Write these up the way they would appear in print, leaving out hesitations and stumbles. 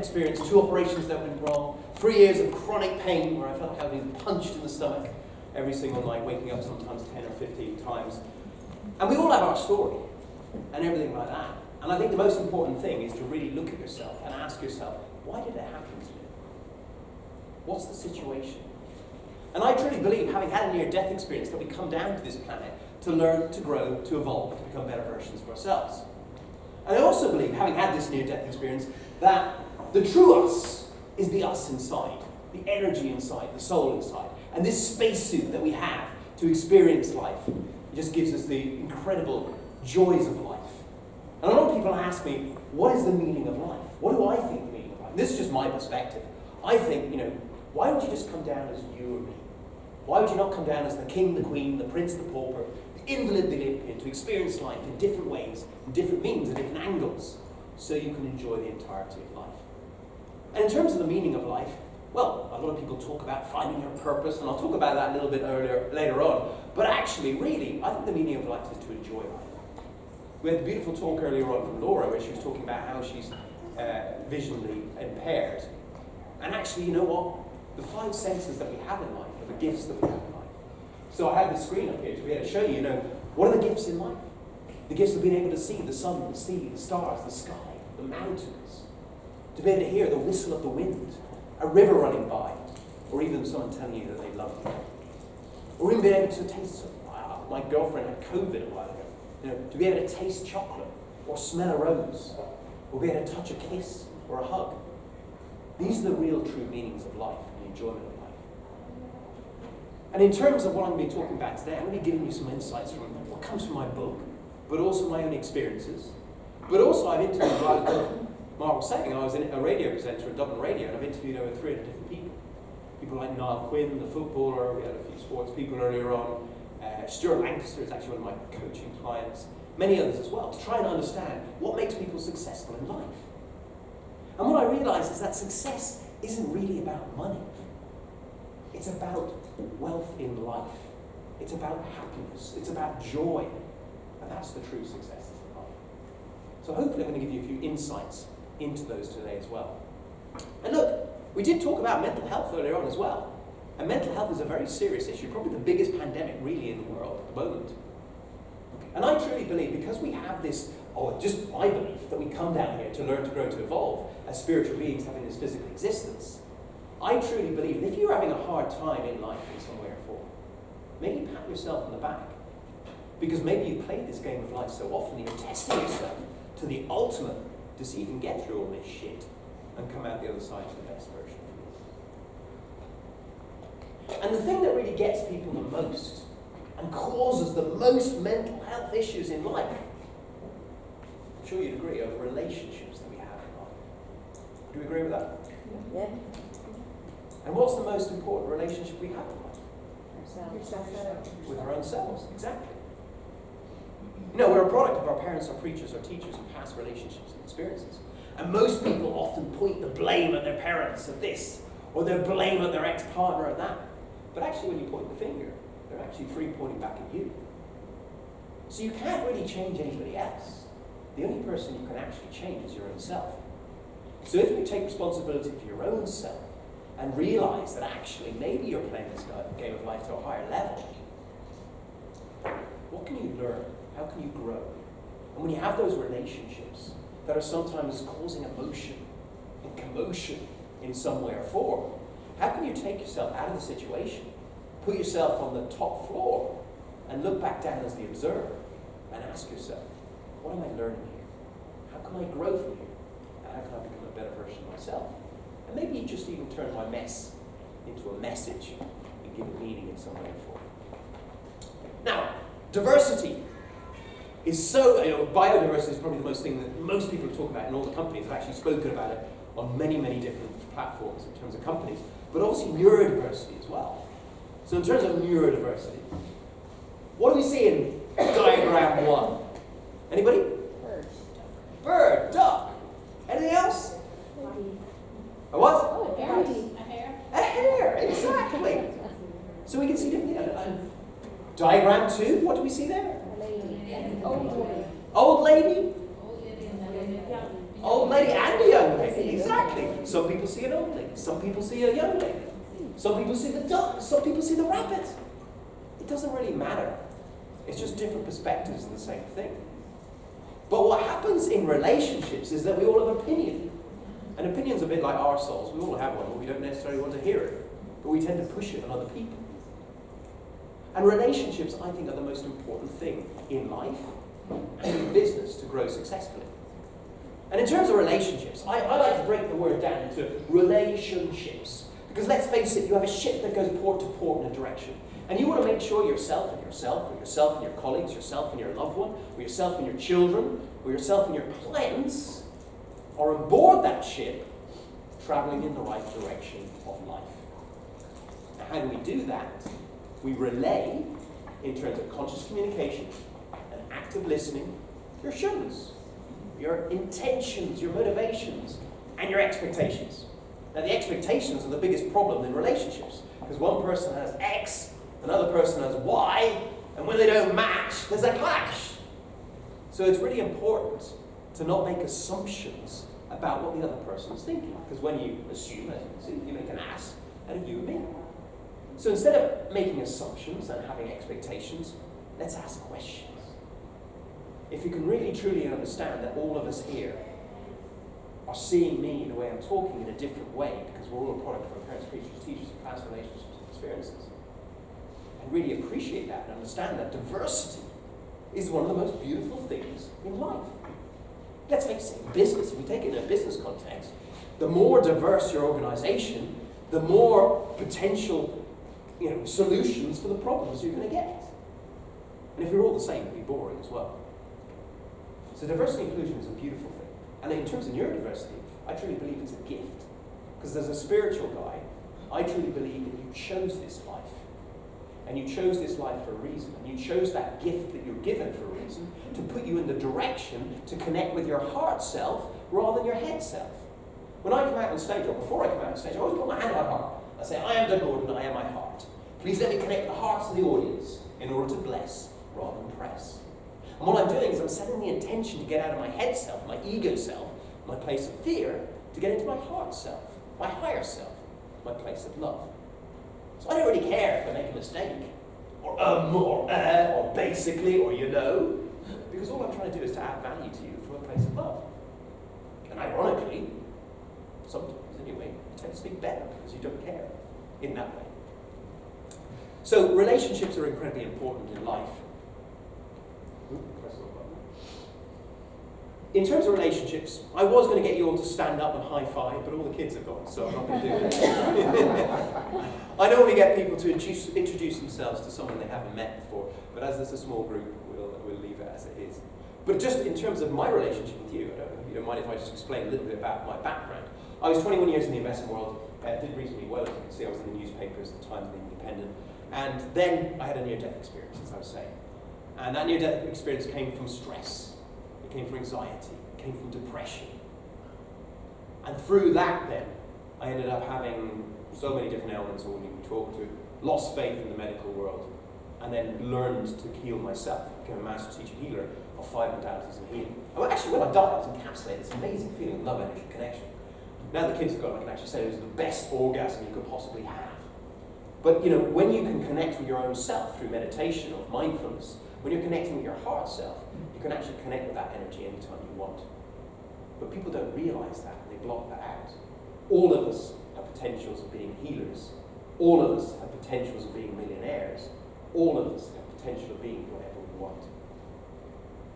Experienced 2 operations that went wrong, 3 years of chronic pain where I felt like I was being punched in the stomach every single night, waking up sometimes 10 or 15 times. And we all have our story and everything like that. And I think the most important thing is to really look at yourself and ask yourself, why did it happen to me? What's the situation? And I truly believe, having had a near-death experience, that we come down to this planet to learn, to grow, to evolve, to become better versions of ourselves. And I also believe, having had this near-death experience, that the true us is the us inside, the energy inside, the soul inside. And this spacesuit that we have to experience life, it just gives us the incredible joys of life. And a lot of people ask me, what is the meaning of life? What do I think the meaning of life? This is just my perspective. I think, why would you just come down as you or me? Why would you not come down as the king, the queen, the prince, the pauper, the invalid, the Olympian, to experience life in different ways, in different means, and different angles, so you can enjoy the entirety of life? And in terms of the meaning of life, well, a lot of people talk about finding your purpose, and I'll talk about that a little bit later on. But actually, really, I think the meaning of life is to enjoy life. We had a beautiful talk earlier on from Laura, where she was talking about how she's visually impaired. And actually, you know what? The 5 senses that we have in life are the gifts that we have in life. So I have this screen up here to be able to show you, what are the gifts in life? The gifts of being able to see the sun, the sea, the stars, the sky, the mountains. To be able to hear the whistle of the wind, a river running by, or even someone telling you that they love you. Or even being able to taste, my girlfriend had COVID a while ago, to be able to taste chocolate, or smell a rose, or be able to touch a kiss, or a hug. These are the real true meanings of life and the enjoyment of life. And in terms of what I'm going to be talking about today, I'm going to be giving you some insights from what comes from my book, but also my own experiences. But also I've interviewed, Mark was saying, I was a radio presenter at Dublin Radio, and I've interviewed over 300 different people. People like Niall Quinn, the footballer, we had a few sports people earlier on. Stuart Lancaster is actually one of my coaching clients. Many others as well, to try and understand what makes people successful in life. And what I realised is that success isn't really about money. It's about wealth in life. It's about happiness. It's about joy. And that's the true success in life. So hopefully I'm going to give you a few insights into those today as well. And look, we did talk about mental health earlier on as well. And mental health is a very serious issue, probably the biggest pandemic really in the world at the moment. And I truly believe, because we have this, or just my belief, that we come down here to learn, to grow, to evolve as spiritual beings having this physical existence, I truly believe that if you're having a hard time in life in some way or form, maybe pat yourself on the back. Because maybe you played this game of life so often that you're testing yourself to the ultimate to see if you can get through all this shit and come out the other side as the best version of you. And the thing that really gets people the most and causes the most mental health issues in life, I'm sure you'd agree, are the relationships that we have in life. Do you agree with that? Yeah. And what's the most important relationship we have in life? Ourselves. With our own selves, exactly. We're a product of our parents, our preachers, our teachers, and past relationships and experiences. And most people often point the blame at their parents at this, or they blame at their ex-partner at that. But actually, when you point the finger, they're actually 3 pointing back at you. So you can't really change anybody else. The only person you can actually change is your own self. So if you take responsibility for your own self and realize that actually maybe you're playing this game of life to a higher level, what can you learn? How can you grow? And when you have those relationships that are sometimes causing emotion and commotion in some way or form, how can you take yourself out of the situation, put yourself on the top floor, and look back down as the observer and ask yourself, what am I learning here? How can I grow from here? And how can I become a better version of myself? And maybe just even turn my mess into a message and give it meaning in some way or form. Now, diversity is so, biodiversity is probably the most thing that most people talk about in all the companies. I've actually spoken about it on many, many different platforms in terms of companies, but obviously neurodiversity as well. So in terms of neurodiversity, what do we see in diagram 1? Anybody? Bird. Bird, duck. Anything else? Baby. A what? Oh, baby. A hair. A hare, exactly. So we can see different. Diagram 2, what do we see there? A lady. Old woman. Old lady, Old lady and a young. old lady and a young lady. exactly. Some people see an old lady. Some people see a young lady. Some people see the duck. Some people see the rabbit. It doesn't really matter. It's just different perspectives of the same thing. But what happens in relationships is that we all have opinion. And opinion's a bit like our souls. We all have one, but we don't necessarily want to hear it. But we tend to push it on other people. And relationships, I think, are the most important thing in life and in business to grow successfully. And in terms of relationships, I like to break the word down into relationships. Because let's face it, you have a ship that goes port to port in a direction. And you want to make sure yourself and yourself, or yourself and your colleagues, yourself and your loved one, or yourself and your children, or yourself and your clients are on board that ship, traveling in the right direction of life. Now, how do we do that? We relay, in terms of conscious communication and active listening, your shoulds, your intentions, your motivations, and your expectations. Now, the expectations are the biggest problem in relationships, because one person has X, another person has Y, and when they don't match, there's a clash. So it's really important to not make assumptions about what the other person is thinking, because when you assume, as you can see, you make an ass out of you and me. So instead of making assumptions and having expectations, let's ask questions. If you can really truly understand that all of us here are seeing me the way I'm talking in a different way, because we're all a product of our parents, preachers, teachers, past relationships, and experiences, and really appreciate that and understand that diversity is one of the most beautiful things in life. Let's face it, in business, if we take it in a business context, the more diverse your organization, the more potential solutions for the problems you're going to get. And if you're all the same, it'd be boring as well. So diversity and inclusion is a beautiful thing. And in terms of neurodiversity, I truly believe it's a gift. Because as a spiritual guy, I truly believe that you chose this life. And you chose this life for a reason. And you chose that gift that you're given for a reason to put you in the direction to connect with your heart self rather than your head self. When I come out on stage, or before I come out on stage, I always put my hand on my heart. I say, I am Doug Gordon, I am my heart. Please let me connect the hearts of the audience in order to bless rather than press. And what I'm doing is I'm setting the intention to get out of my head self, my ego self, my place of fear, to get into my heart self, my higher self, my place of love. So I don't really care if I make a mistake, or basically, or because all I'm trying to do is to add value to you from a place of love. And ironically, sometimes anyway, you tend to speak better because you don't care in that way. So relationships are incredibly important in life. In terms of relationships, I was going to get you all to stand up and high five, but all the kids are gone, so I'm not going to do it. I normally get people to introduce themselves to someone they haven't met before, but as there's a small group, we'll leave it as it is. But just in terms of my relationship with you, you don't mind if I just explain a little bit about my background. I was 21 years in the investment world, did reasonably well, as you can see. I was in the newspapers at the Times and the Independent, and then I had a near-death experience, as I was saying. And that near-death experience came from stress. It came from anxiety, it came from depression. And through that then, I ended up having so many different elements I wouldn't even talk to, lost faith in the medical world, and then learned to heal myself. I became a master teacher healer of 5 modalities in healing. Actually, when I died, I was encapsulated this amazing feeling of love, energy, connection. Now the kids have got, I can actually say it was the best orgasm you could possibly have. But when you can connect with your own self through meditation or mindfulness, when you're connecting with your heart self, you can actually connect with that energy anytime you want. But people don't realize that, and they block that out. All of us have potentials of being healers. All of us have potentials of being millionaires. All of us have potential of being whatever we want.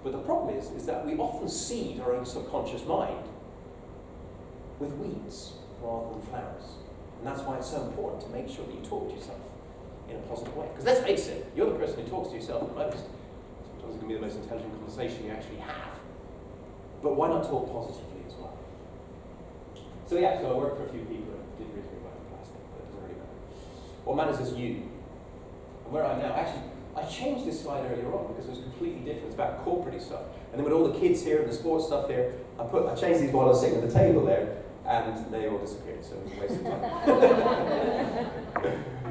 But the problem is that we often seed our own subconscious mind with weeds rather than flowers. And that's why it's so important to make sure that you talk to yourself in a positive way. Because let's face it, you're the person who talks to yourself the most. Sometimes it can be the most intelligent conversation you actually have. But why not talk positively as well? So I worked for a few people and did reasonably well in plastic, but it doesn't really matter. What matters is you. And where I am now, actually, I changed this slide earlier on because it was completely different. It's about corporate stuff. And then with all the kids here and the sports stuff here, I changed these while I was sitting at the table there, and they all disappeared, so it was a waste of time.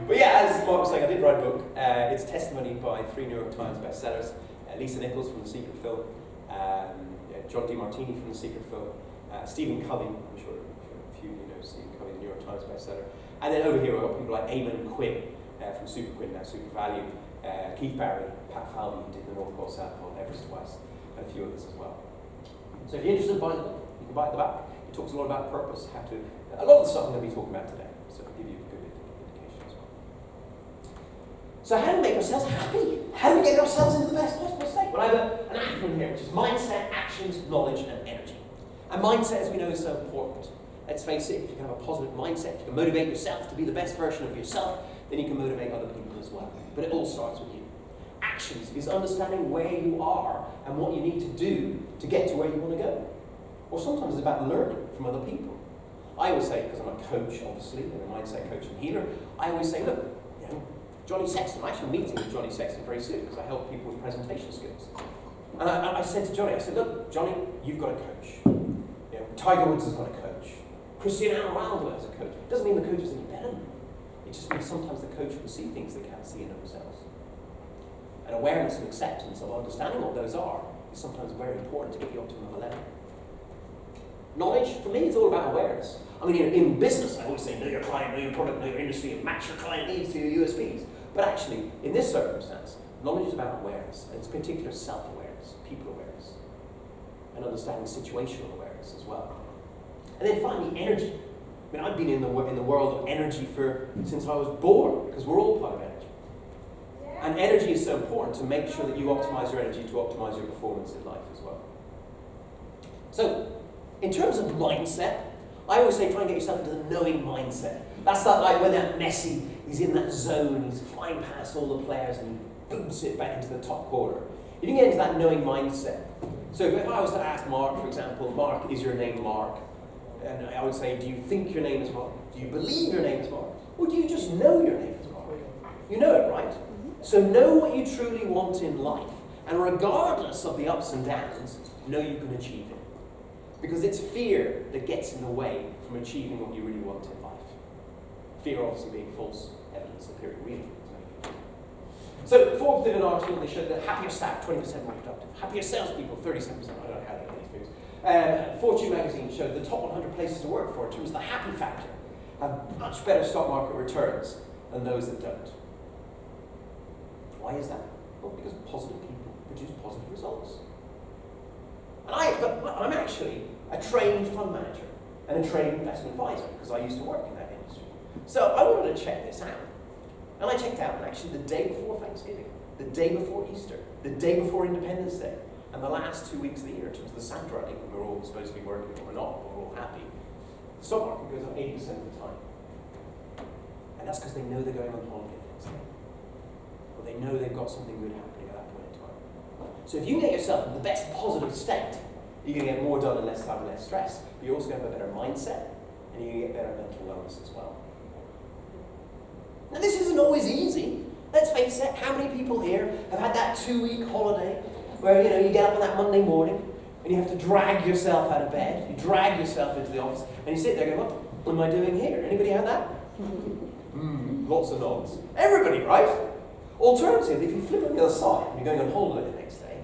But as Mark was saying, I did write a book. It's testimony by 3 New York Times bestsellers, Lisa Nichols from The Secret Film, John DeMartini from The Secret Film, Stephen Covey, I'm sure a few of you know Stephen Covey, the New York Times bestseller. And then over here we've got people like Eamon Quinn from Super Quinn, now Super Value, Keith Barry, Pat Falvey, who did the North Pole, South Pole, Everest twice, and a few others as well. So if you're interested in buying the book, you can buy it at the back. It talks a lot about purpose, a lot of the stuff I'm going to be talking about today, so it'll give you a good indication as well. So how do we make ourselves happy? How do we get ourselves into the best possible state? Well, I have an acronym here, which is mindset, actions, knowledge, and energy. And mindset, as we know, is so important. Let's face it, if you can have a positive mindset, if you can motivate yourself to be the best version of yourself, then you can motivate other people as well. But it all starts with you. Actions is understanding where you are and what you need to do to get to where you want to go. Or sometimes it's about learning from other people. I always say, because I'm a coach, obviously, and a mindset coach and healer, I always say, look, Johnny Sexton, I'm actually meeting with Johnny Sexton very soon because I help people with presentation skills. And I said to Johnny, I said, look, Johnny, you've got a coach. Tiger Woods has got a coach. Cristiano Ronaldo has a coach. It doesn't mean the coach is any better than them. It just means sometimes the coach will see things they can't see in themselves. And awareness and acceptance of understanding what those are is sometimes very important to get you up to another level. Knowledge, for me, is all about awareness. I mean, in business, I always say, know your client, know your product, know your industry, and match your client needs to your USPs. But actually, in this circumstance, knowledge is about awareness, and it's particular self-awareness, people awareness, and understanding situational awareness as well. And then finally, energy. I mean, I've been in the world of energy since I was born, because we're all part of energy. And energy is so important to make sure that you optimize your energy to optimize your performance in life as well. So, in terms of mindset, I always say try and get yourself into the knowing mindset. That's like when that Messi, he's in that zone, he's flying past all the players and he boots it back into the top corner. You can get into that knowing mindset. So if I was to ask Mark, for example, Mark, is your name Mark? And I would say, do you think your name is Mark? Do you believe your name is Mark? Or do you just know your name is Mark? You know it, right? So know what you truly want in life. And regardless of the ups and downs, know you can achieve it. Because it's fear that gets in the way from achieving what you really want in life. Fear obviously being false evidence appearing real. So Forbes did an article, they showed that happier staff, 20% more productive. Happier salespeople, 37%. I don't know how they get these figures. Fortune magazine showed the top 100 places to work for in terms of the happy factor have much better stock market returns than those that don't. Why is that? Well, because positive people produce positive results. And I'm actually a trained fund manager and a trained investment advisor because I used to work in that industry. So I wanted to check this out. And I checked out, and actually the day before Thanksgiving, the day before Easter, the day before Independence Day, and the last 2 weeks of the year, in terms of the Santa running, when we're all supposed to be working, but we're not, but we're all happy, the stock market goes up 80% of the time. And that's because they know they're going on holiday next day. Or they know they've got something good happening at that point in time. So if you get yourself in the best positive state, you're going to get more done in less time and less stress, but you're also going to have a better mindset, and you're going to get better mental wellness as well. Now this isn't always easy. Let's face it, how many people here have had that 2-week holiday where you get up on that Monday morning and you have to drag yourself out of bed, you drag yourself into the office, and you sit there going, what am I doing here? Anybody had that? Lots of nods. Everybody, right? Alternatively, if you flip on the other side and you're going on holiday the next day,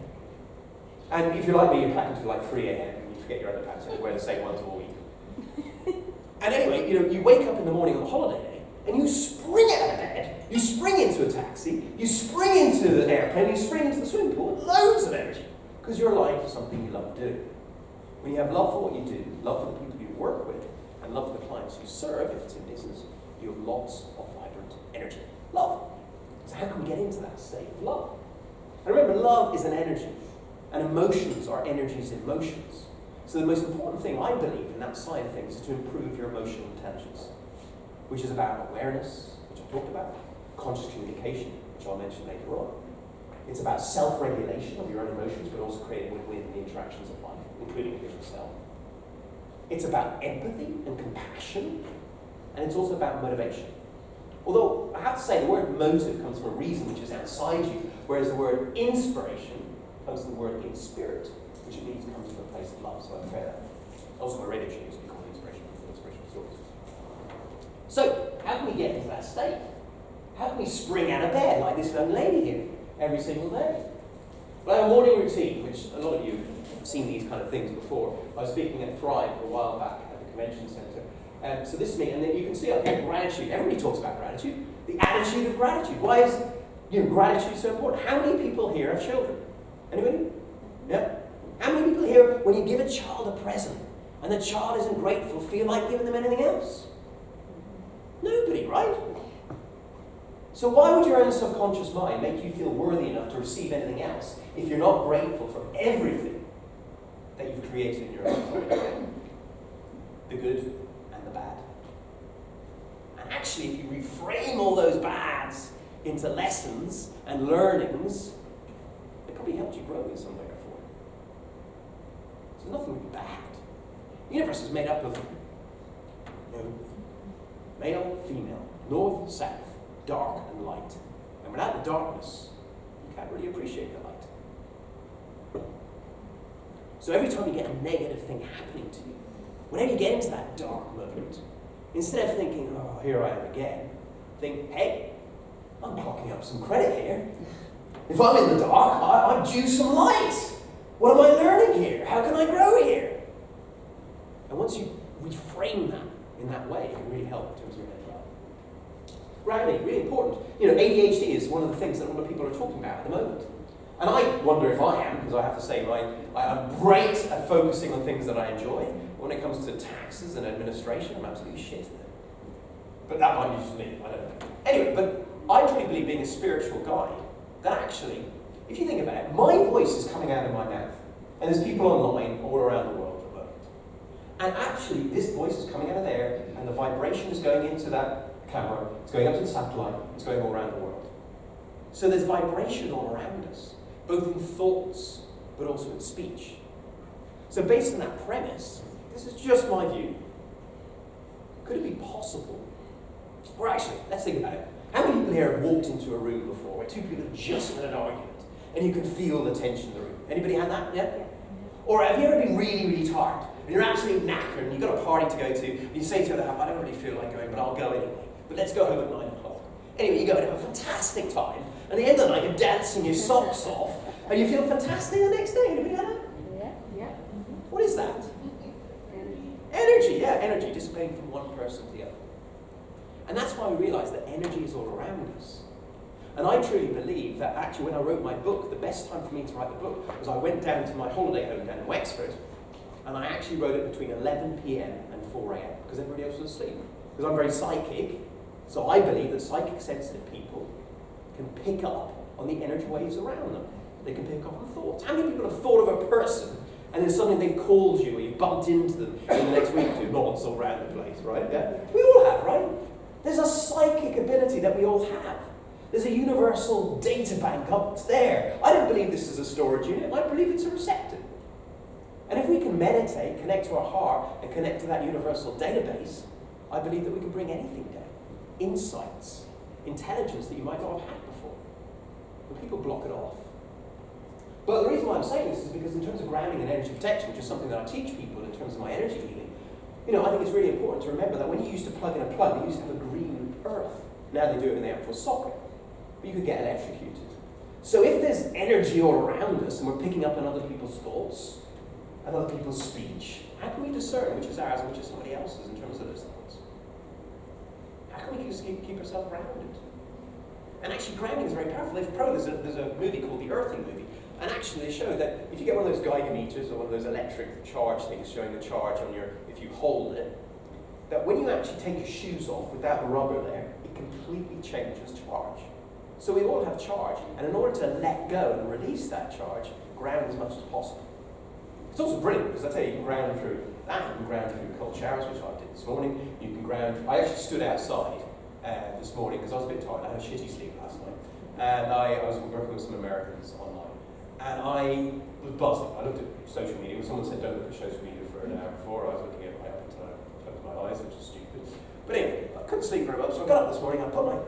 and if you're like me, you're packing to like 3 a.m. and you forget your underpants and you wear the same ones all week. And anyway, you wake up in the morning on the holiday day and you spring out of bed, you spring into a taxi, you spring into the airplane, you spring into the swimming pool with loads of energy because you're aligned for something you love to do. When you have love for what you do, love for the people you work with, and love for the clients you serve, if it's in business, you have lots of vibrant energy. Love. So how can we get into that state of love? And remember, love is an energy, and emotions are energies in motions. So the most important thing, I believe, in that side of things is to improve your emotional intelligence, which is about awareness, which I talked about, conscious communication, which I'll mention later on. It's about self-regulation of your own emotions, but also creating win-win in the interactions of life, including with yourself. It's about empathy and compassion, and it's also about motivation. Although, I have to say, the word motive comes from a reason which is outside you, whereas the word inspiration comes from the word in spirit, which it means comes from a place of love, so I'm fair. Also, my radio show used to be called Inspirational Stories. So, how can we get into that state? How can we spring out of bed like this young lady here every single day? Well, I have a morning routine, which a lot of you I've seen these kind of things before. I was speaking at Thrive a while back at the convention centre. So this is me, and then you can see up here gratitude. Everybody talks about gratitude. The attitude of gratitude. Why is gratitude so important? How many people here have children? Anybody? Yeah? How many people here, when you give a child a present and the child isn't grateful, feel like giving them anything else? Nobody, right? So why would your own subconscious mind make you feel worthy enough to receive anything else if you're not grateful for everything that you've created in your own life? The good and the bad. And actually, if you reframe all those bads into lessons and learnings, it probably helped you grow in some way or form. So there's nothing really bad. The universe is made up of male, female, north, south, dark and light. And without the darkness, you can't really appreciate the light. So every time you get a negative thing happening to you, whenever you get into that dark moment, instead of thinking, oh, here I am again, think, hey, I'm clocking up some credit here. If I'm in the dark, I'm due some light. What am I learning here? How can I grow here? And once you reframe that in that way, it can really help in terms of your mental health. Gravity, really important. ADHD is one of the things that a lot of people are talking about at the moment. And I wonder if I am, because I have to say I'm great at focusing on things that I enjoy. When it comes to taxes and administration, I'm absolutely shit at it. But that might be just me, I don't know. Anyway, but I truly believe, being a spiritual guide, that actually, if you think about it, my voice is coming out of my mouth. And there's people online all around the world at the moment. And actually, this voice is coming out of there, and the vibration is going into that camera, it's going up to the satellite, it's going all around the world. So there's vibration all around us, both in thoughts, but also in speech. So based on that premise, this is just my view. Could it be possible? Or actually, let's think about it. How many people here have walked into a room before where two people are just in an argument and you can feel the tension in the room? Anybody had that? Yeah? Or have you ever been really, really tired and you're absolutely knackered and you've got a party to go to and you say to the other half, I don't really feel like going, but I'll go anyway. But let's go home at 9 o'clock. Anyway, you go and have a fantastic time. And at the end of the night, you're dancing your socks off and you feel fantastic the next day. Anybody had that? Yeah. What is that? Energy, yeah, energy dissipating from one person to the other. And that's why we realise that energy is all around us. And I truly believe that actually when I wrote my book, the best time for me to write the book was I went down to my holiday home down in Wexford, and I actually wrote it between 11 p.m. and 4 a.m. because everybody else was asleep. Because I'm very psychic, so I believe that psychic sensitive people can pick up on the energy waves around them. They can pick up on thoughts. How many people have thought of a person and then suddenly they've called you or you bumped into them in the next week or two, nods all around the place, right? Yeah? We all have, right? There's a psychic ability that we all have. There's a universal data bank up there. I don't believe this is a storage unit. I believe it's a receptor. And if we can meditate, connect to our heart, and connect to that universal database, I believe that we can bring anything down. Insights, intelligence that you might not have had before. But people block it off. But the reason why I'm saying this is because in terms of grounding and energy protection, which is something that I teach people in terms of my energy healing, I think it's really important to remember that when you used to plug in a plug, you used to have a green earth. Now they do it in the actual socket. But you could get electrocuted. So if there's energy all around us and we're picking up on other people's thoughts and other people's speech, how can we discern which is ours and which is somebody else's in terms of those thoughts? How can we just keep ourselves grounded? And actually grounding is very powerful. There's a movie called the Earthing movie. And actually they show that if you get one of those Geiger meters or one of those electric charge things showing the charge on if you hold it, that when you actually take your shoes off without the rubber there, it completely changes charge. So we all have charge, and in order to let go and release that charge, ground as much as possible. It's also brilliant, because I tell you, you can ground through that, you can ground through cold showers, which I did this morning, you can ground, I actually stood outside this morning, because I was a bit tired, I had a shitty sleep last night, and I was working with some Americans online. And I was buzzing. I looked at social media. Someone said don't look at social media for an hour before. I was looking at it right up until I closed my eyes, which is stupid. But anyway, I couldn't sleep very well, so I got up this morning,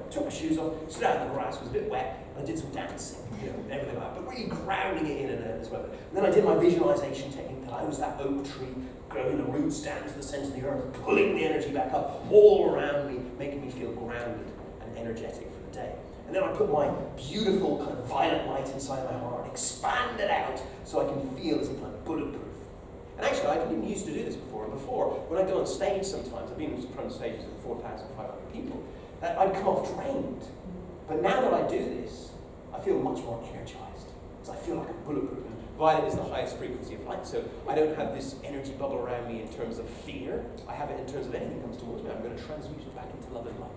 took my shoes off, stood out in the grass, it was a bit wet, and I did some dancing, and everything like that, but really grounding it in and as well. And then I did my visualization technique that I was that oak tree, growing the roots down to the centre of the earth, pulling the energy back up all around me, making me feel grounded and energetic for the day. And then I put my beautiful kind of violet light inside my heart, expand it out so I can feel as if I'm bulletproof. And actually, I didn't used to do this before. And before, when I go on stage sometimes, I've been in front of stages of 4,500 people, that I'd come off drained. But now that I do this, I feel much more energized. So I feel like I'm bulletproof. And violet is the highest frequency of light, so I don't have this energy bubble around me in terms of fear. I have it in terms of anything that comes towards me. I'm going to transmute it back into love and light.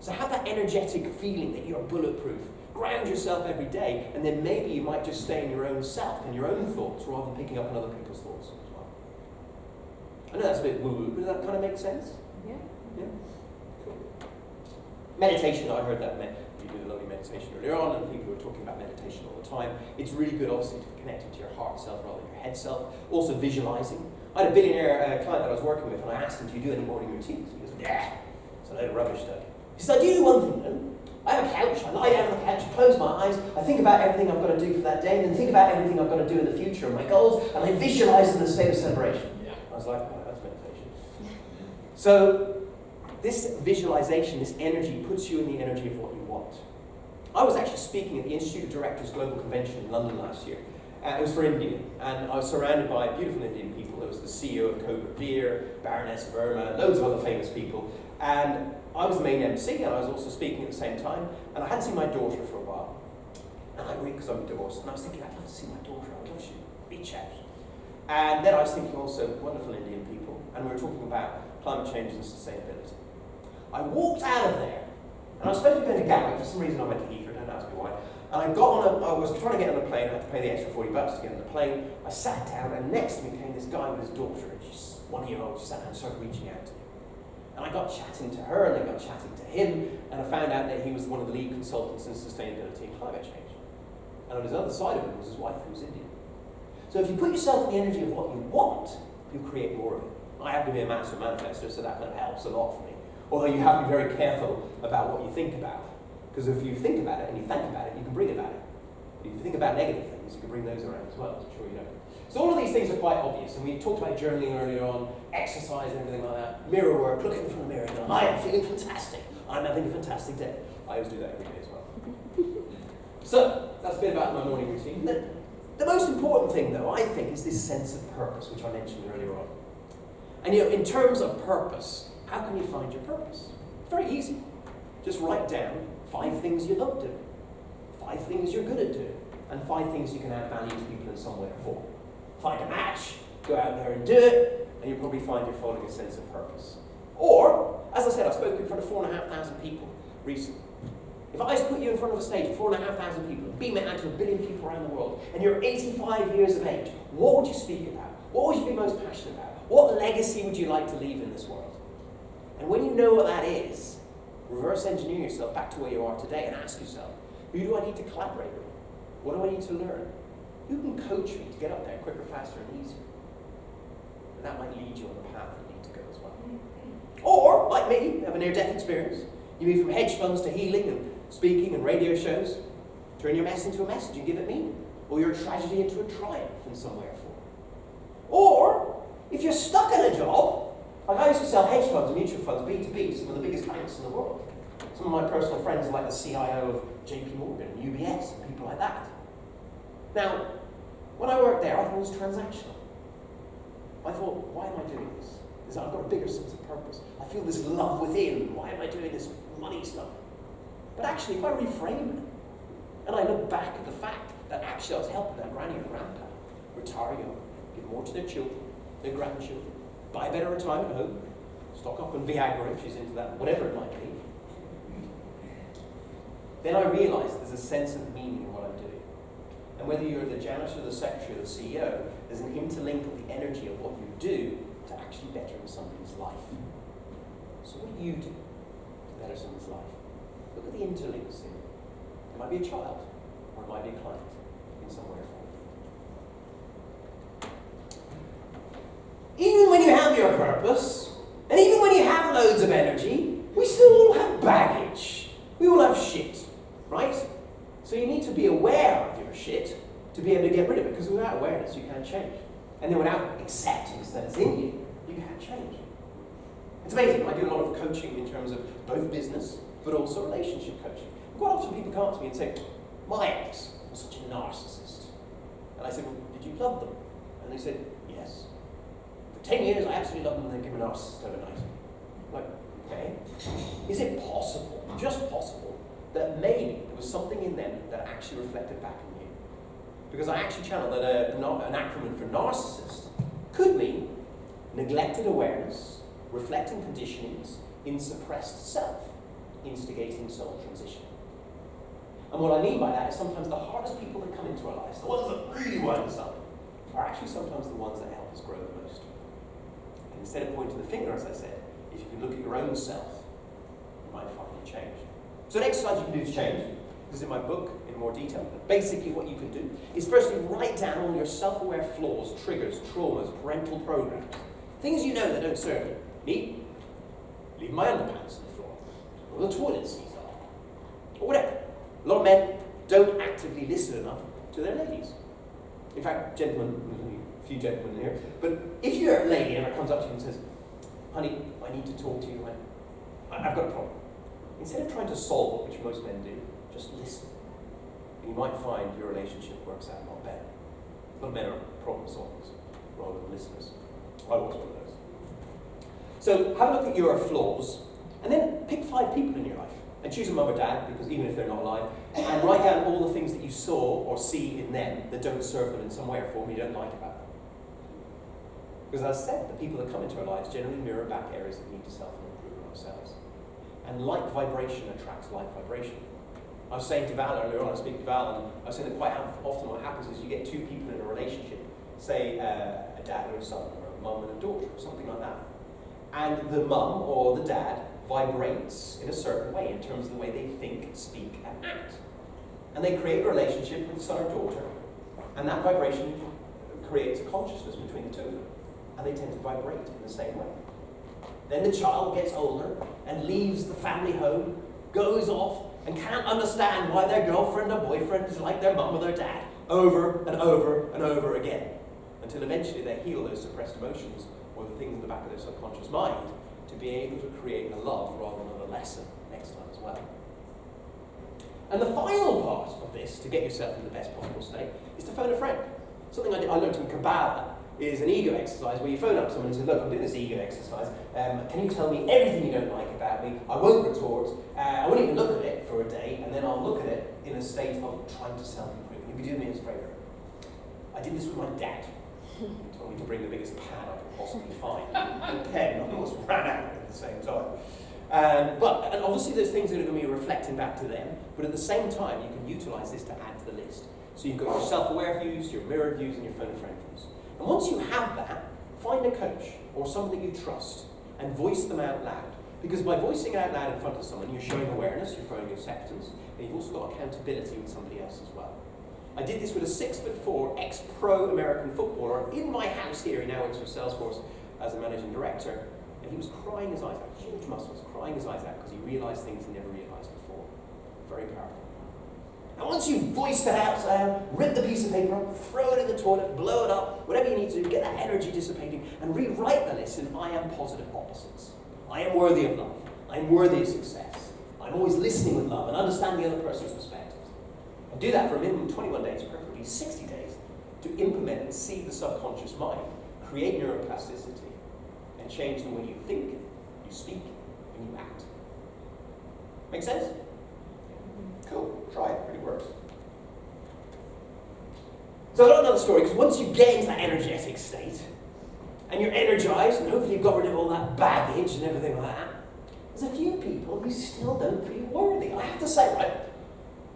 So have that energetic feeling that you're bulletproof. Ground yourself every day, and then maybe you might just stay in your own self, in your own thoughts, rather than picking up on other people's thoughts as well. I know that's a bit woo-woo, but does that kind of make sense? Yeah. Yeah? Cool. Meditation, I heard that you did a lovely meditation earlier on, and people were talking about meditation all the time. It's really good, obviously, to connect it to your heart self rather than your head self. Also visualizing. I had a billionaire client that I was working with, and I asked him, do you do any morning routines? He goes, yeah. It's a load of rubbish, Doug. He said, I do one thing, though. I have a couch, I lie down on the couch, I close my eyes, I think about everything I've got to do for that day, and then think about everything I've got to do in the future and my goals, and I visualize in a state of celebration. Yeah. I was like, oh, that's meditation. So, this visualization, this energy, puts you in the energy of what you want. I was actually speaking at the Institute of Directors Global Convention in London last year. It was for India, and I was surrounded by beautiful Indian people. There was the CEO of Cobra Beer, Baroness Verma, loads of other famous people, and I was the main MC, and I was also speaking at the same time, and I hadn't seen my daughter for a while. And I because I'm divorced, and I was thinking, I'd love to see my daughter, I'd love to reach out. And then I was thinking also, wonderful Indian people, and we were talking about climate change and sustainability. I walked out of there, and I was supposed to be going to Gatwick. For some reason I went to Heathrow, don't ask me why. And I was trying to get on a plane, I had to pay the extra $40 to get on the plane. I sat down, and next to me came this guy with his daughter, and she's 1 year old, she sat down and started reaching out to me. And I got chatting to her, and they got chatting to him, and I found out that he was one of the lead consultants in sustainability and climate change. And on his other side of him was his wife, who was Indian. So if you put yourself in the energy of what you want, you'll create more of it. I happen to be a master manifestor, so that kind of helps a lot for me. Although you have to be very careful about what you think about. Because if you think about it and you think about it, you can bring about it. If you think about negative things, you can bring those around as well, as I'm sure you know. So all of these things are quite obvious, and we talked about journaling earlier on, exercise and everything like that, mirror work, look in front of the mirror and go, I am feeling fantastic, I'm having a fantastic day. I always do that every day as well. So, that's a bit about my morning routine. The most important thing, though, I think, is this sense of purpose, which I mentioned earlier on. And in terms of purpose, how can you find your purpose? It's very easy. Just write down 5 things you love doing, 5 things you're good at doing, and 5 things you can add value to people in some way or form. Find a match, go out there and do it, and you'll probably find you're following a sense of purpose. Or, as I said, I spoke in front of 4,500 people recently. If I was to put you in front of a stage of 4,500 people, beam it out to 1 billion people around the world, and you're 85 years of age, what would you speak about? What would you be most passionate about? What legacy would you like to leave in this world? And when you know what that is, reverse engineer yourself back to where you are today and ask yourself, who do I need to collaborate with? What do I need to learn? Who can coach me to get up there quicker, faster, and easier? And that might lead you on the path you need to go as well. Or, like me, you have a near-death experience. You move from hedge funds to healing and speaking and radio shows. Turn your mess into a message and give it meaning. Or your tragedy into a triumph in some way or form. Or, if you're stuck in a job, like I used to sell hedge funds and mutual funds B2B to some of the biggest banks in the world. Some of my personal friends are like the CIO of JP Morgan, UBS, and people like that. Now, when I worked there, I thought it was transactional. I thought, why am I doing this? Because I've got a bigger sense of purpose. I feel this love within. Why am I doing this money stuff? But actually, if I reframe it, and I look back at the fact that actually I was helping that granny or grandpa retire young, give more to their children, their grandchildren, buy a better retirement home, stock up on Viagra if she's into that, whatever it might be, then I realised there's a sense of meaning in what I'm doing. And whether you're the janitor, the secretary, or the CEO, there's an interlink of the energy of what you do to actually better somebody's life. So what do you do to better someone's life? Look at the interlinks here. It might be a child, or it might be a client in some way or form. Even when you have your purpose, and even when you have loads of energy, we still all have baggage. We all have shit, right? So you need to be aware of your shit to be able to get rid of it, because without awareness you can't change. And then without acceptance that it's in you, you can't change. It's amazing. I do a lot of coaching in terms of both business, but also relationship coaching. Quite often people come up to me and say, my ex was such a narcissist. And I said, well, did you love them? And they said, yes. For 10 years, I absolutely loved them, and then became a narcissist overnight. I'm like, okay. Is it possible, just possible, that maybe there was something in them that actually reflected back on you? Because I actually channeled that an acronym for narcissist could mean neglected awareness, reflecting conditionings in suppressed self, instigating soul transition. And what I mean by that is sometimes the hardest people that come into our lives, the ones that really wind us up, are actually sometimes the ones that help us grow the most. And instead of pointing the finger, as I said, if you can look at your own self, you might find you change. So an exercise you can do to change, this is in my book in more detail, but basically what you can do is firstly write down all your self-aware flaws, triggers, traumas, parental programs, things you know that don't serve you. Me, leave my underpants on the floor, or the toilet seat on, or whatever. A lot of men don't actively listen enough to their ladies. In fact, gentlemen, there's only a few gentlemen here, but if your lady ever comes up to you and says, honey, I need to talk to you, I've got a problem. Instead of trying to solve it, which most men do, just listen. And you might find your relationship works out a lot better. A lot of men are problem solvers rather than listeners. I was one of those. So have a look at your flaws, and then pick 5 people in your life. And choose a mum or dad, because even if they're not alive, and write down all the things that you saw or see in them that don't serve them in some way or form you don't like about them. Because as I said, the people that come into our lives generally mirror back areas that need to self-improve in ourselves. And like vibration attracts like vibration. I was saying to Val earlier on, I was speaking to Val, and I was saying that quite often what happens is you get 2 people in a relationship, say a dad and a son, or a mum and a daughter, or something like that. And the mum or the dad vibrates in a certain way in terms of the way they think, speak, and act. And they create a relationship with the son or daughter, and that vibration creates a consciousness between the two of them. And they tend to vibrate in the same way. Then the child gets older and leaves the family home, goes off, and can't understand why their girlfriend or boyfriend is like their mum or their dad, over and over and over again, until eventually they heal those suppressed emotions or the things in the back of their subconscious mind to be able to create a love rather than a lesson next time as well. And the final part of this, to get yourself in the best possible state, is to phone a friend. Something I learned in Kabbalah is an ego exercise where you phone up someone and say, look, I'm doing this ego exercise. Can you tell me everything you don't like about me? I won't retort. I won't even look at it for a day, and then I'll look at it in a state of trying to self-improve. You'll be doing me a favour. I did this with my dad. He told me to bring the biggest pad I could possibly find. And a pen, I almost ran out at the same time. And obviously there's things that are going to be reflecting back to them, but at the same time you can utilise this to add to the list. So you've got your self-aware views, your mirror views, and your phone a friend views. And once you have that, find a coach or someone that you trust and voice them out loud. Because by voicing it out loud in front of someone, you're showing awareness, you're showing acceptance, and you've also got accountability with somebody else as well. I did this with a 6'4" ex-pro American footballer in my house here. He now works for Salesforce as a managing director. And he was crying his eyes out, huge muscles, crying his eyes out because he realised things he never realised before. Very powerful. And once you've voiced it out, rip the piece of paper up, throw it in the toilet, blow it up, whatever you need to do, get that energy dissipating, and rewrite the list in I am positive opposites. I am worthy of love. I am worthy of success. I'm always listening with love and understand the other person's perspective. And do that for a minimum of 21 days, preferably 60 days, to implement and see the subconscious mind, create neuroplasticity, and change the way you think, you speak, and you act. Make sense? Cool. Try it. It really works. So I've got another story, because once you get into that energetic state, and you're energized, and hopefully you've got rid of all that baggage and everything like that, there's a few people who still don't feel worthy. I have to say, right,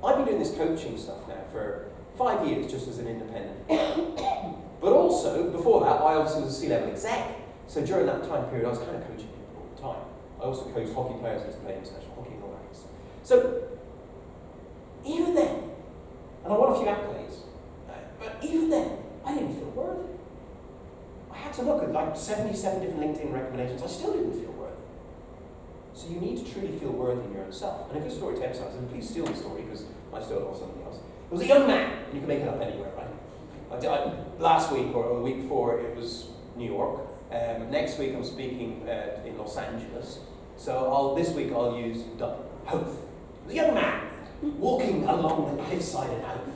I've been doing this coaching stuff now for 5 years, just as an independent. But also, before that, I obviously was a C-level exec. So during that time period, I was kind of coaching people all the time. I also coached hockey players to play international hockey and all that. So even then, and I won a few accolades, but even then, I didn't feel worthy. I had to look at like 77 different LinkedIn recommendations. I still didn't feel worthy. So you need to truly feel worthy in your own self. And a good story to emphasize, and please steal the story because I stole it off somebody else. It was a young man, and you can make it up anywhere, right? Last week or the week before, it was New York. Next week I'm speaking in Los Angeles. So this week I'll use Dublin. Hope. It was a young man. walking along the cliffside in Alp.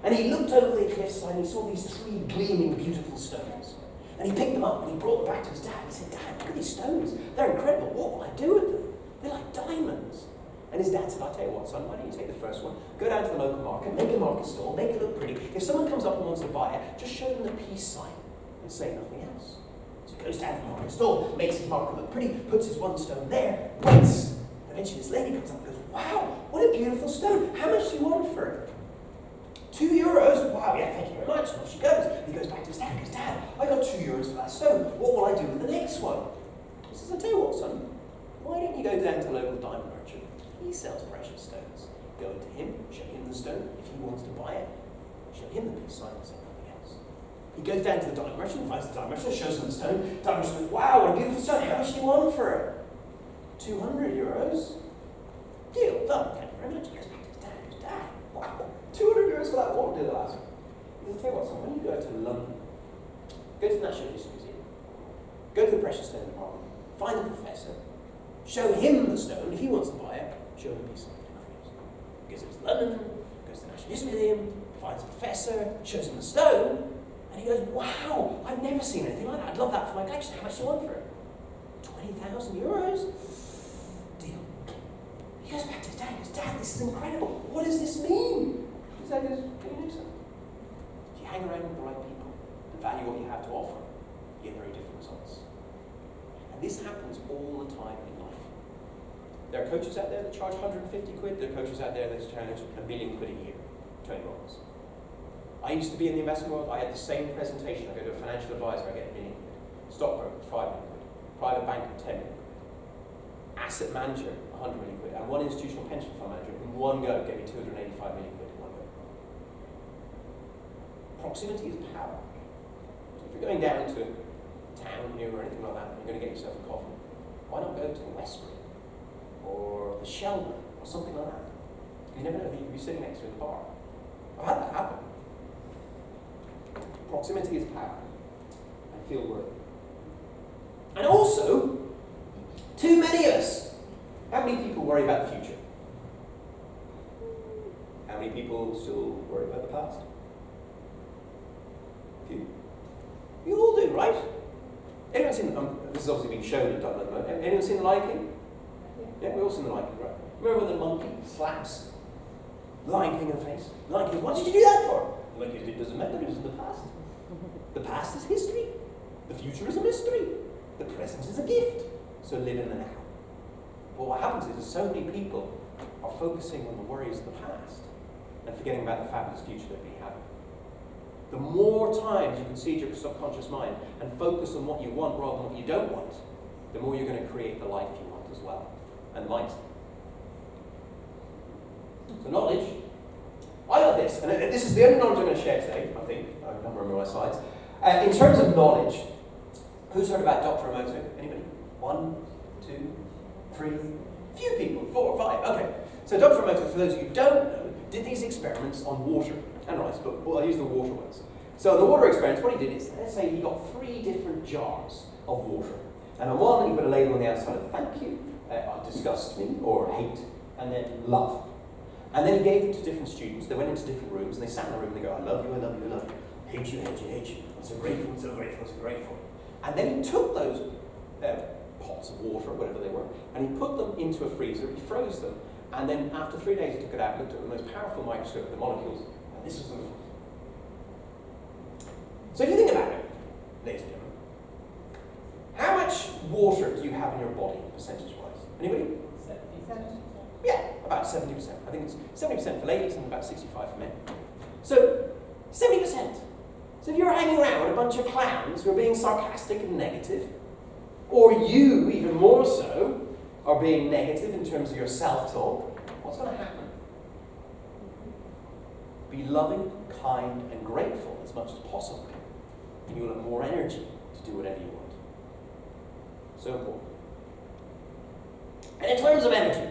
And he looked over the cliffside and he saw these 3 gleaming, beautiful stones. And he picked them up and he brought them back to his dad. He said, "Dad, look at these stones. They're incredible. What will I do with them? They're like diamonds." And his dad said, "I'll tell you what, son, why don't you take the first one, go down to the local market, make a market stall, make it look pretty. If someone comes up and wants to buy it, just show them the peace sign and say nothing else." So he goes down to the market stall, makes his market look pretty, puts his one stone there, waits. Eventually this lady comes up and goes, "Wow, what a beautiful stone. How much do you want for it?" €2. "Wow, yeah, thank you very much." And off she goes. He goes back to his dad and goes, "Dad, I got €2 for that stone. What will I do with the next one?" He says, "I'll tell you what, son. Why don't you go down to the local diamond merchant? He sells precious stones. Go to him, show him the stone. If he wants to buy it, show him the peace sign and say nothing else." He goes down to the diamond merchant, finds the diamond merchant, shows him the stone. The diamond merchant goes, "Wow, what a beautiful stone. How much do you want for it?" €200. "Deal done. Thank you very much." He goes back to his dad. He goes, "Dad, wow, €200 for that. What did I ask?" He says, "Tell you what, son, when you go to London, go to the National History Museum, go to the Precious Stone Department, find the professor, show him the stone. If he wants to buy it, show him a piece of it." He goes to London, goes to the National History Museum, finds the professor, shows him the stone, and he goes, "Wow, I've never seen anything like that. I'd love that for my collection. How much do you want for it?" €20,000. Deal. He goes back to his dad and goes, "Dad, this is incredible. What does this mean?" His dad goes, "Can you do something? If you hang around with the right people and value what you have to offer, you get very different results." And this happens all the time in life. There are coaches out there that charge 150 quid. There are coaches out there that charge £1 million a year. Tony Robbins. I used to be in the investment world. I had the same presentation. I go to a financial advisor, I get £1 million quid. Stockbroker, £5 million quid. Private banker, £10 million quid. Asset manager, £100 million quid. And one institutional pension fund manager in one go gave me £285 million quid in one go. Proximity is power. So if you're going down to town here or anything like that, and you're going to get yourself a coffee, why not go to the Westbury or the Shelburne or something like that? You never know who you'll be sitting next to in the bar. I've had that happen. Proximity is power. I feel worthy. And also, too many of us. How many people worry about the future? How many people still worry about the past? Few. You all do, right? Anyone seen, this is obviously being shown in Dublin at the moment. Anyone seen The Lion King? Yeah, we've all seen The Lion King, right? Remember when the monkey slaps the Lion King in the face? The Lion King, "What did you do that for?" The monkey, "It doesn't matter, it was in the past. The past is history. The future is a mystery. The present is a gift. So live in the now." But what happens is so many people are focusing on the worries of the past and forgetting about the fabulous future that we have. The more times you can seed your subconscious mind and focus on what you want rather than what you don't want, the more you're going to create the life you want as well. And mindset. So knowledge. I love this, and this is the only knowledge I'm going to share today, I think. I can't remember my slides. In terms of knowledge, who's heard about Dr. Emoto? Anybody? 1, 2, 3, few people, 4 or 5. Okay. So Dr. Emoto, for those of you who don't know, did these experiments on water and rice, but I'll use the water ones. So the water experiments, what he did is, let's say he got 3 different jars of water. And on one, he put a label on the outside of thank you, disgust me, or hate, and then love. And then he gave them to different students. They went into different rooms, and they sat in the room and they go, "I love you, I love you, I love you. Hate you, hate you, hate you. I'm so grateful, I'm so grateful, I'm so grateful." And then he took those pots of water, or whatever they were, and he put them into a freezer, he froze them, and then after 3 days he took it out, looked at the most powerful microscope, the molecules, and this was the result. So if you think about it, ladies and gentlemen, how much water do you have in your body, percentage-wise? Anybody? 70%. Yeah, about 70%. I think it's 70% for ladies and about 65% for men. So, 70%. So if you're hanging around with a bunch of clowns who are being sarcastic and negative, or you, even more so, are being negative in terms of your self-talk, what's going to happen? Be loving, kind, and grateful as much as possible, and you'll have more energy to do whatever you want. So important. And in terms of energy,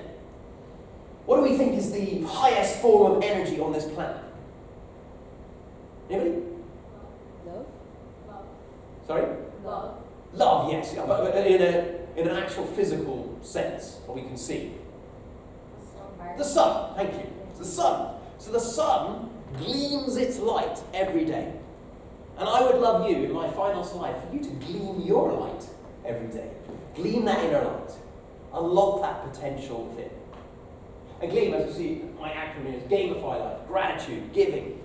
what do we think is the highest form of energy on this planet? Anybody? Love. Sorry? Love. Love, yes, yeah, but in an actual physical sense, what we can see. The sun, thank you. It's the sun. So the sun gleams its light every day. And I would love you, in my final slide, for you to gleam your light every day. Gleam that inner light. Unlock that potential within. And Gleam, as you see, my acronym is Gamify Life, Gratitude, Giving.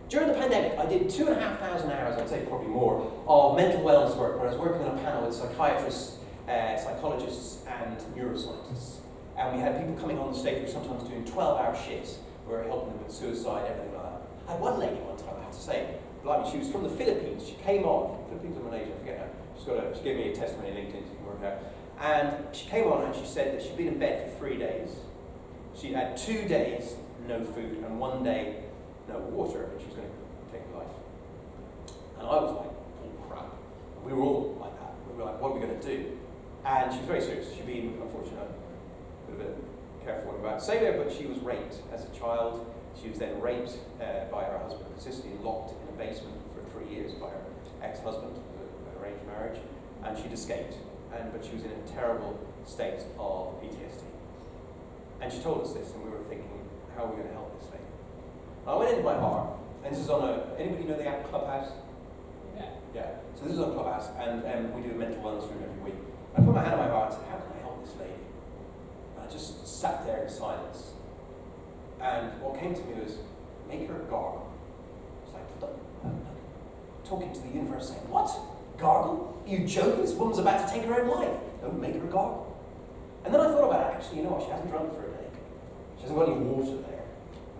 During the pandemic, I did 2,500 hours, I'd say probably more, of mental wellness work, where I was working on a panel with psychiatrists, psychologists, and neuroscientists. And we had people coming on the stage who were sometimes doing 12-hour shifts. We were helping them with suicide, everything like that. I had one lady one time, I have to say, blimey, she was from the Philippines. She came on, Philippines or Malaysia, I forget now. She gave me a testimony on LinkedIn, so you can work out. And she came on and she said that she'd been in bed for 3 days. She'd had 2 days no food and 1 day no water, and she was going to take her life. And I was like, oh crap. We were all like that. We were like, what are we going to do? And she was very serious. She'd been, unfortunately, a bit careful what I'm about to say there, but she was raped as a child. She was then raped by her husband, consistently locked in a basement for 3 years by her ex-husband, an arranged marriage, and she'd escaped. But she was in a terrible state of PTSD. And she told us this, and we were thinking, how are we going to help this lady? And I went into my heart, and this is on anybody know the app Clubhouse? Yeah. So this is on Clubhouse, and we do a mental wellness room every week. I put my hand on my heart and said, how can I help this lady? And I just sat there in silence. And what came to me was, make her gargle. It's like, talking to the universe saying, what? Gargle? Are you joking? This woman's about to take her own life. Don't make her gargle. And then I thought about it. Actually, you know what? She hasn't drunk for a day. She hasn't got any water there.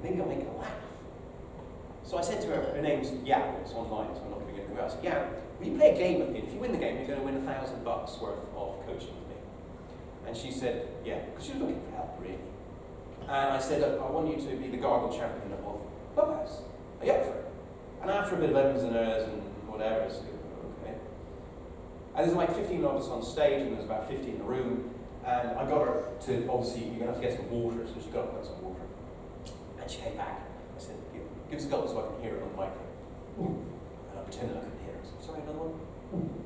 Maybe I'll make her laugh. So I said to her name's Yam. It's online, so I'm not going to get into it. I said, Yam, will you play a game with me? If you win the game, you're going to win $1,000 worth of coaching with me. And she said, yeah, because she was looking for help, really. And I said, look, I want you to be the gargle champion of Clubhouse. Are you up for it? And after a bit of ums and ers and whatever, I said, okay. And there's like 15 of us on stage, and there's about 50 in the room. And I got her to, obviously, you're going to have to get some water, so she got up and got some water. And she came back. I said, give us a gulp so I can hear it on the microphone. And I pretended I couldn't hear her. I said, sorry, another one?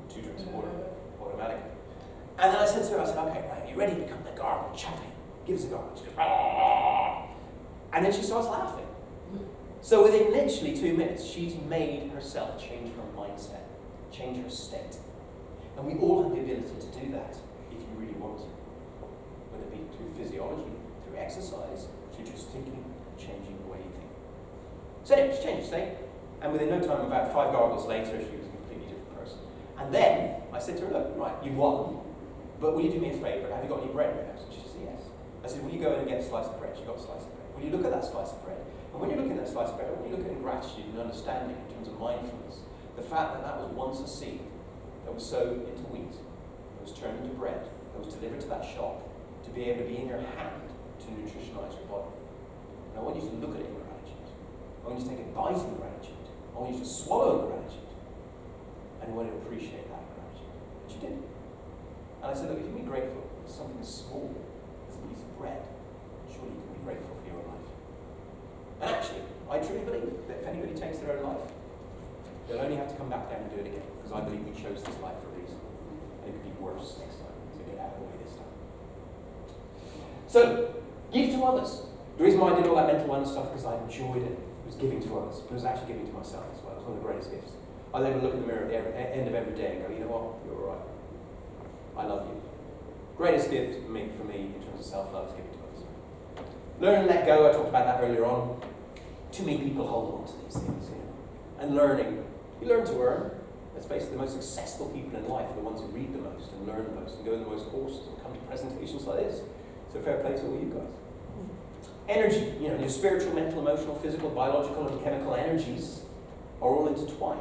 2 drinks of water, automatically. And then I said to her, I said, okay, right, are you ready to become the gargle champion? Give us a gargle. She goes, ah! And then she starts laughing. So within literally 2 minutes, she's made herself change her mindset, change her state. And we all have the ability to do that if you really want to. Whether it be through physiology, through exercise, through just thinking, changing the way you think. So anyway, she changed her state. And within no time, about 5 gargles later, she was a completely different person. And then I said to her, look, right, you won, but will you do me a favour? Have you got any bread in your house? And she said, yes. I said, will you go in and get a slice of bread? She got a slice of bread. Will you look at that slice of bread? And when you're looking at that slice of bread, when you look at gratitude and understanding in terms of mindfulness, the fact that that was once a seed that was sowed into wheat, that was turned into bread, that was delivered to that shop, to be able to be in your hand to nutritionise your body. And I want you to look at it in gratitude. I want you to take a bite in gratitude. I want you to swallow in gratitude. And I want you to appreciate that gratitude. And she did. And I said, look, if you can be grateful for something as small as a piece of bread, surely you can be grateful for your life. And actually, I truly believe that if anybody takes their own life, they'll only have to come back down and do it again. Because I believe we chose this life for a reason. And it could be worse next time. So get out of the way this time. So, give to others. The reason why I did all that mental wellness stuff because I enjoyed it. It was giving to others, but it was actually giving to myself as well. It was one of the greatest gifts. I then would look in the mirror at the end of every day and go, you know what, you're all right. I love you. Greatest gift for me in terms of self-love is giving to others. Learn and let go, I talked about that earlier on. Too many people hold on to these things, you know. And learning. You learn to earn. Let's face it, the most successful people in life are the ones who read the most and learn the most and go to the most courses and come to presentations like this. So fair play to all you guys. Energy, you know, your spiritual, mental, emotional, physical, biological, and chemical energies are all intertwined.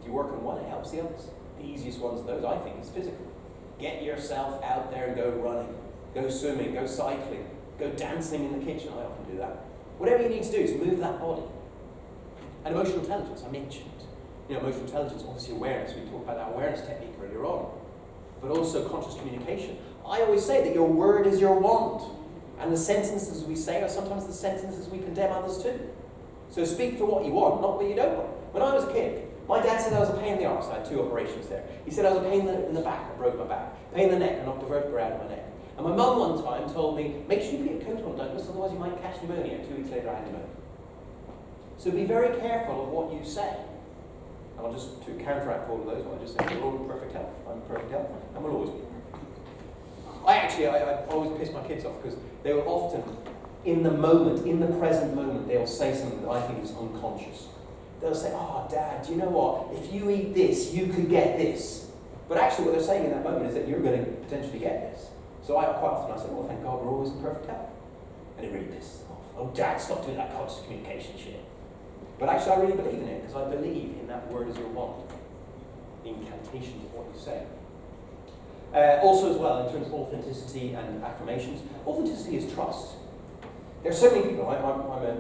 If you work on one, it helps the others. The easiest ones of those, I think, is physical. Get yourself out there and go running, go swimming, go cycling, go dancing in the kitchen. I often do that. Whatever you need to do to move that body. And emotional intelligence, I mentioned. You know, emotional intelligence, obviously awareness. We talked about that awareness technique earlier on. But also conscious communication. I always say that your word is your wand. And the sentences we say are sometimes the sentences we condemn others to. So speak for what you want, not what you don't want. When I was a kid, my dad said I was a pain in the arse. I had 2 operations there. He said I was a pain in the back. I broke my back. Pain in the neck. I knocked a vertebra out of my neck. And my mum one time told me, make sure you put your coat on, Douglas, otherwise you might catch pneumonia. 2 weeks later I had pneumonia. So be very careful of what you say. And I'll just, to counteract all of those, I'll just say, we're all in perfect health. I'm in perfect health, and we'll always be perfect. I always piss my kids off because they will often, in the moment, in the present moment, they'll say something that I think is unconscious. They'll say, oh, Dad, do you know what? If you eat this, you could get this. But actually what they're saying in that moment is that you're going to potentially get this. So quite often I say, well, thank God we're always in perfect health. And it really pisses them off. Oh, Dad, stop doing that conscious communication shit. But actually I really believe in it because I believe in that word as your wand. The incantation of what you say. Also as well, in terms of authenticity and affirmations, authenticity is trust. There are so many people, I'm a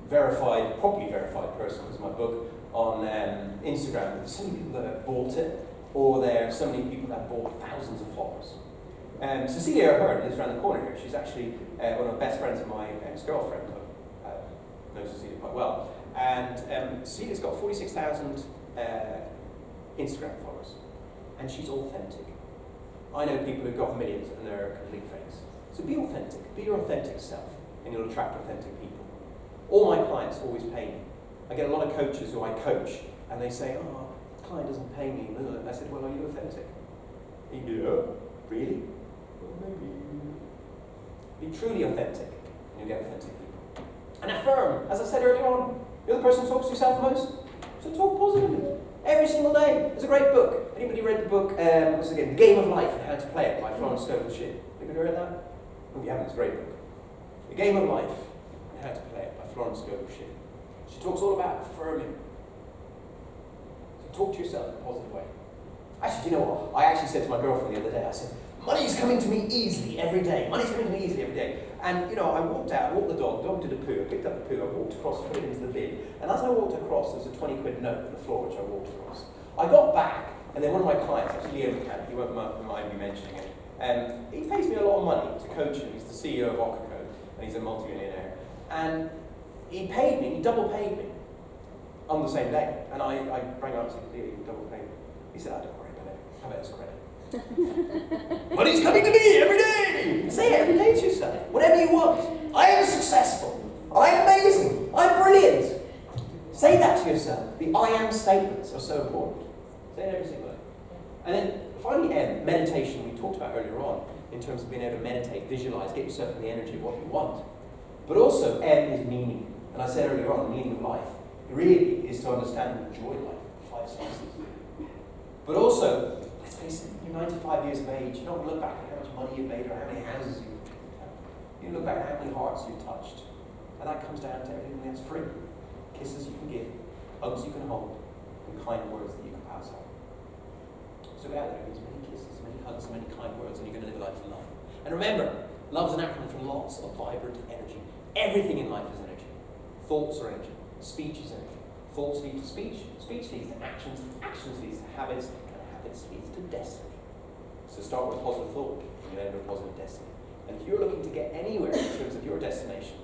verified, properly verified person because of my book on Instagram, there's so many people that have bought it, or there are so many people that have bought thousands of followers. Cecilia Ahern lives around the corner here. She's actually one of the best friends of my ex-girlfriend. I know Cecilia quite well. And Cecilia's got 46,000 Instagram followers, and she's authentic. I know people who've got millions and they're complete fakes. So be authentic, be your authentic self, and you'll attract authentic people. All my clients always pay me. I get a lot of coaches who I coach, and they say, oh, the client doesn't pay me. And I said, well, are you authentic? Yeah, really? Well, maybe. Be truly authentic, and you'll get authentic people. And affirm, as I said earlier on, you're the person who talks to yourself the most, so talk positively. Every single day. It's a great book. Anybody read the book, what's it again? The Game of Life and How to Play It by Florence Scovel Shinn. Anybody read that? Oh, you haven't, it's a great book. The Game of Life and How to Play It by Florence Scovel Shinn. She talks all about affirming. So talk to yourself in a positive way. Actually, do you know what? I actually said to my girlfriend the other day, I said, money's coming to me easily every day. Money's coming to me easily every day. And, you know, I walked out, I walked the dog did a poo, I picked up the poo, I walked across, put it into the bin. And as I walked across, there was a 20 quid note on the floor, which I walked across. I got back, and then one of my clients, actually Leo McCann, he won't mind me mentioning it, he pays me a lot of money to coach him. He's the CEO of Ocraco, and he's a multi-millionaire. And he paid me, he double paid me on the same day. And I rang up and said, Leo, you double paid me. He said, I don't worry about it, I bet it's credit. Money's coming to me every day! Say it every day to yourself. Whatever you want. I am successful. I'm amazing. I'm brilliant. Say that to yourself. The I am statements are so important. Say it every single day. And then finally, meditation we talked about earlier on, in terms of being able to meditate, visualize, get yourself in the energy of what you want. But also, M is meaning. And I said earlier on, the meaning of life. It really is to understand and enjoy life, 5 senses. But also, let's face it, you're 95 years of age, you don't look back at how much money you've made or how many houses you've built. You look back at how many hearts you've touched. And that comes down to everything that's free. Kisses you can give, hugs you can hold, and kind words that you can pass on. So go out there, give as many kisses, many hugs, many kind words, and you're going to live a life of love. And remember, love is an acronym for lots of vibrant energy. Everything in life is energy. Thoughts are energy. Speech is energy. Thoughts lead to speech. Speech leads to actions. Actions leads to habits. Habits leads to destiny. So start with a positive thought, and you end with a positive destiny. And if you're looking to get anywhere in terms of your destination,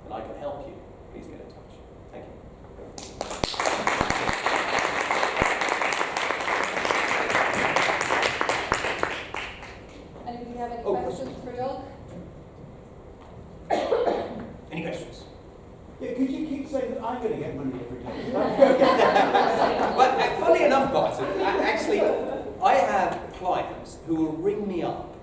and I can help you, please get in touch. Thank you. Anybody have any questions for Doug? Any questions? Yeah, could you keep saying that I'm going to get money every day? Well, funnily enough, Martin, actually, I have clients who will ring me up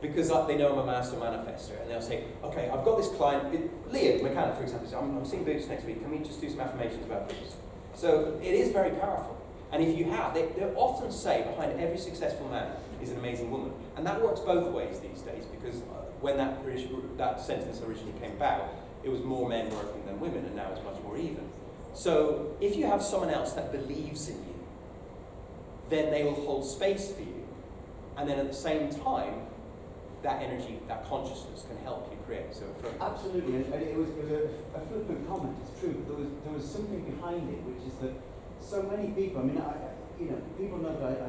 because they know I'm a master manifestor, and they'll say, okay, I've got this client, Leo McCann, for example, says, I'm seeing Boots next week, can we just do some affirmations about Boots? So it is very powerful. And if you have, they often say behind every successful man is an amazing woman. And that works both ways these days, because when that sentence originally came about, it was more men working than women, and now it's much more even. So if you have someone else that believes in you, then they will hold space for you. And then at the same time, that energy, that consciousness can help you create. So absolutely, and it was a flippant comment, it's true, but there was something behind it, which is that so many people, I mean, people know that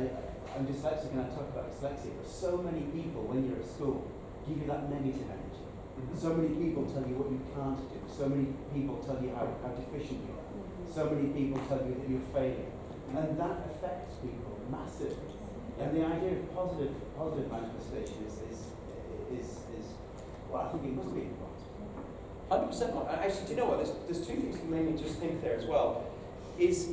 I'm dyslexic and I talk about dyslexia, but so many people, when you're at school, give you that negative energy. So many people tell you what you can't do. So many people tell you how deficient you are. So many people tell you that you're failing. And that affects people massively. And the idea of positive manifestation is I think it must be advanced. 100%. Actually, do you know what? There's two things that made me just think there as well. Is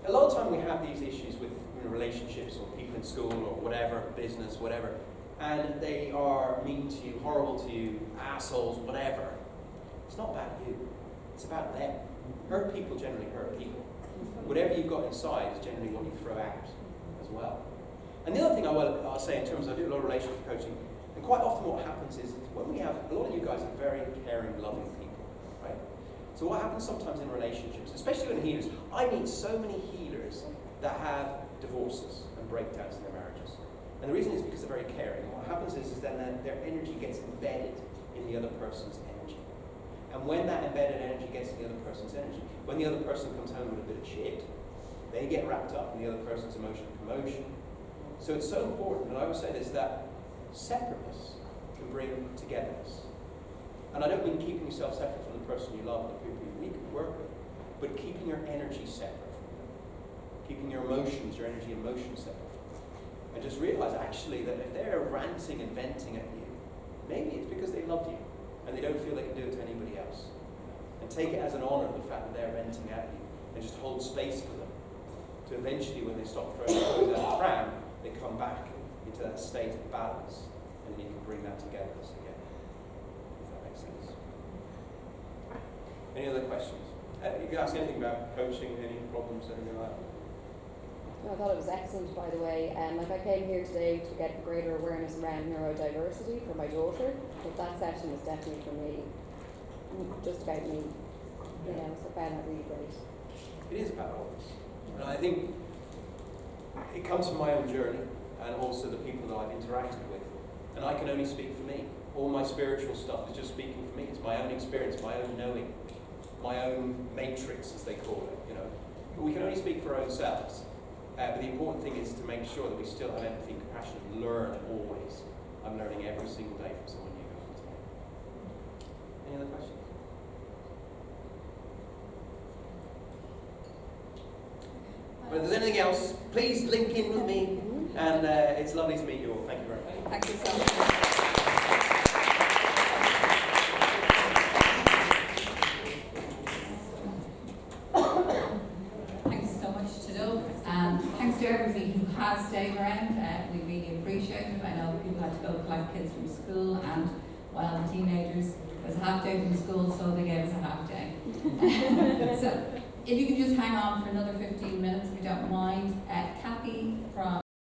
a lot of time we have these issues with relationships or people in school or whatever, business, whatever, and they are mean to you, horrible to you, assholes, whatever. It's not about you. It's about them. Hurt people generally hurt people. Whatever you've got inside is generally what you throw out as well. And the other thing I'll say in terms of I do a lot of relationship coaching, and quite often what happens is when we have, a lot of you guys are very caring, loving people, right? So what happens sometimes in relationships, especially when healers, I meet so many healers that have divorces and breakdowns in their marriages. And the reason is because they're very caring. What happens is then their energy gets embedded in the other person's energy. And when that embedded energy gets in the other person's energy, when the other person comes home with a bit of shit, they get wrapped up in the other person's emotional commotion. So it's so important, and I would say this, that separateness can bring togetherness. And I don't mean keeping yourself separate from the person you love, the people you work with, but keeping your energy separate from them. Keeping your emotions, your energy, emotions separate from them. And just realize actually that if they're ranting and venting at you, maybe it's because they love you and they don't feel they can do it to anybody else. And take it as an honor, the fact that they're venting at you, and just hold space for them. To eventually, when they stop throwing toys out the pram, they come back into that state of balance, and then you can bring that togetherness again. If that makes sense. Any other questions? You can ask anything about coaching, any problems, anything like that. I thought it was excellent, by the way. Like I came here today to get greater awareness around neurodiversity for my daughter, but that session was definitely for me, just about me. You know, so I found that really great. It is about all this. And I think it comes from my own journey and also the people that I've interacted with. And I can only speak for me. All my spiritual stuff is just speaking for me. It's my own experience, my own knowing, my own matrix, as they call it, you know. But we can only speak for our own selves. But the important thing is to make sure that we still have empathy and compassion and learn always. I'm learning every single day from someone new guys today. Any other questions? But if there's anything else, please link in with me. And it's lovely to meet you all. Thank you very much. Thank you so much. Thanks to everybody who has stayed around. We really appreciate it. I know people had to go collect kids from school, and while the teenagers, it was a half day from school, so they gave us a half day. So if you can just hang on for another 15 minutes, if you don't mind. Kathy from